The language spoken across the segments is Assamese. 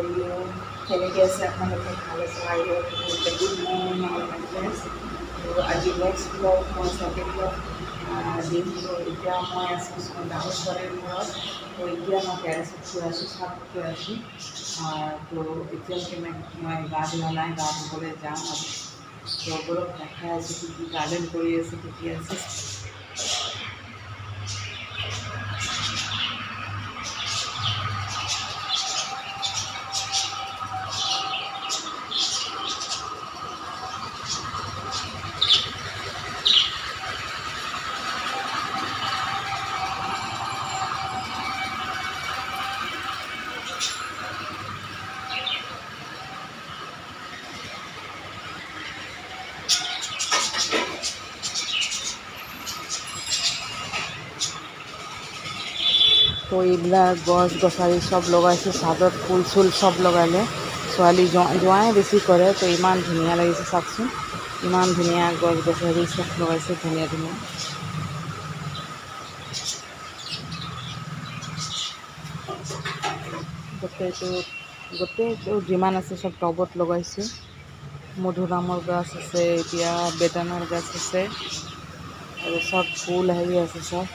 you? কেনেকৈ আছে আপোনালোকে ভাল আছে আৰু good morning all my friends ত' আজি নেক্সট ব্লগ মই ছেকেণ্ড ব্লগ দিম ত' এতিয়া মই আছোঁ ডাঙৰ ছোৱালীৰ ঘৰত ত' এতিয়া মই টেৰেছত থৈ আছোঁ চাত থৈ আছোঁ ত' এতিয়ালৈকে মই গা ধোৱা নাই গা ধুবলৈ যাম আজি ত' বোলক দেখাই আছোঁ কি কি গাৰ্ডেন কৰি আছে কি কি আছে তো এইবিলাক গছ গছালি চব লগাইছে ছাদত ফুল চুল চব লগালে ছোৱালী জোঁৱাই বেছি কৰে তো ইমান ধুনীয়া লাগিছে চাওকচোন ইমান ধুনীয়া গছ গছালি চব লগাইছে ধুনীয়া ধুনীয়া গোটেইটো যিমান আছে চব টবত লগাইছে মধুৰামৰ গছ আছে এতিয়া বেদানাৰ গছ আছে আৰু চব ফুল হেৰি আছে চব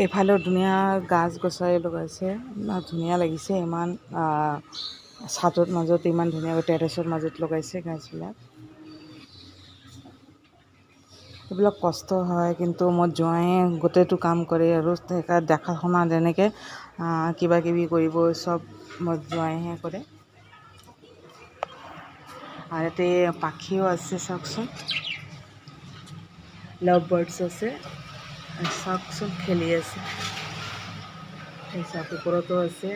এইফালেও ধুনীয়া গাছ গছালি লগাইছে ইমান ধুনীয়া লাগিছে ইমান ছাদৰ মাজত ইমান ধুনীয়াকৈ টেৰেছৰ মাজত লগাইছে গাছবিলাক এইবিলাক কষ্ট হয় কিন্তু মই জোঁৱাই গোটেইটো কাম কৰে আৰু দেখা শুনা যেনেকৈ কিবা কিবি কৰিব চব মই জোঁৱাইহে কৰে আৰু ইয়াতে পাখিও আছে চাওকচোন লাভ বাৰ্ডছ আছে চাওকচোন খেলি আছে এই চাওক ওপৰতো আছে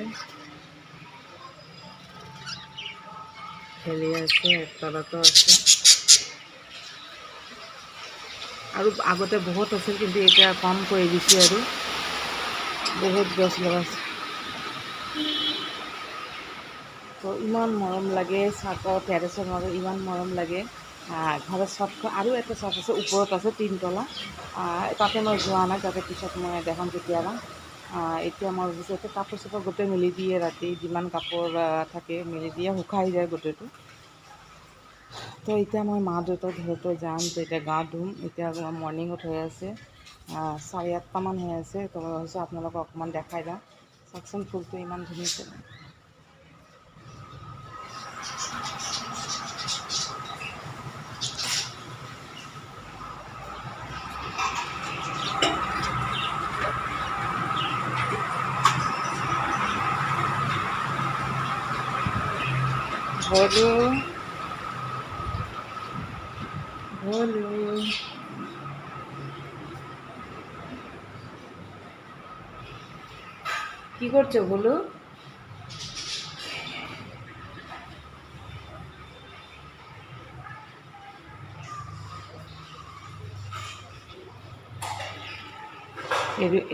খেলি আছে তলতো আছে আৰু আগতে বহুত আছিল কিন্তু এতিয়া কম কৰি দিছে আৰু বহুত গছ লগাইছে তো ইমান মৰম লাগে চাকৰ টেৰেছৰ মাজত ইমান মৰম লাগে ঘৰৰ চবখন আৰু এটা চব আছে ওপৰত আছে তিনতলা তাতে মই যোৱা নাই তাতে পিছত মই দেখাম কেতিয়াবা এতিয়া মই ভাবিছোঁ এতিয়া কাপোৰ চাপোৰ গোটেই মেলি দিয়ে ৰাতি যিমান কাপোৰ থাকে মেলি দিয়ে শুকাই যায় গোটেইটো তো এতিয়া মই মা দেউতাৰ ঘৰতো যাম তো এতিয়া গা ধুম এতিয়া মৰ্ণিঙত হৈ আছে 8:30মান হৈ আছে তো মই ভাবিছোঁ আপোনালোকক অকণমান দেখাই যাওঁ চাওকচোন ফুলটো ইমান ধুনীয়া ভলো কি করছো বলো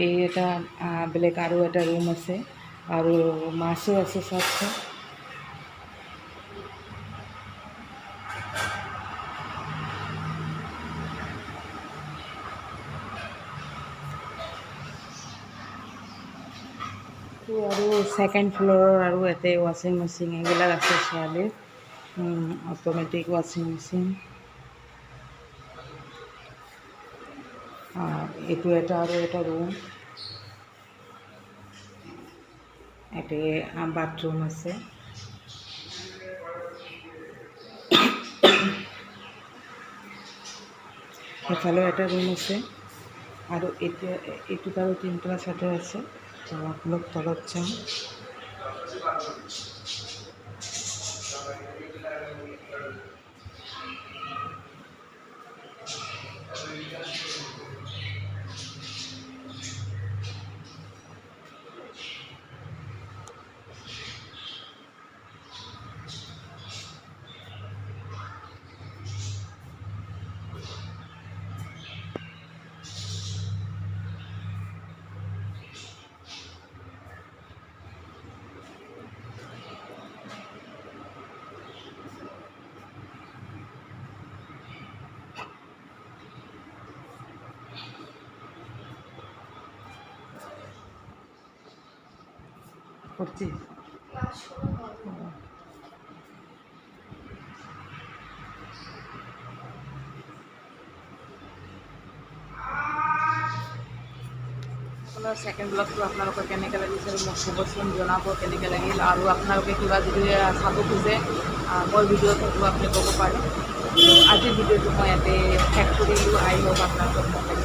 এই এটা বেলেগ আৰু এটা ৰুম আছে আৰু মাছো আছে চাওকচোন আৰু ছেকেণ্ড ফ্ল'ৰৰ আৰু ইয়াতে ৱাশ্বিং মেচিন এইবিলাক আছে ছোৱালীৰ অট'মেটিক ৱাশ্বিং মেচিন এইটো এটা আৰু এটা ৰুম ইয়াতে বাথৰুম আছে সেইফালেও এটা ৰুম আছে আৰু এতিয়া এইটোত আৰু তিনিটা ছাদৰ আছে অলপ তলত যাওঁ কৰছি। আপোনাৰ ছেকেণ্ড ব্লগটো আপোনালোকৰ কেনেকৈ লাগিছে মোক ক'বচোন, জনাব কেনেকৈ লাগিল। আৰু আপোনালোকে কিবা যদি চাব খোজে মোৰ ভিডিঅ' থাকিব, আপুনি ক'ব পাৰে। আজিৰ ভিডিঅ'টো মই ইয়াতে শেষ কৰিলোঁ। আই হোপ আপোনালোকক ভাল লাগিল।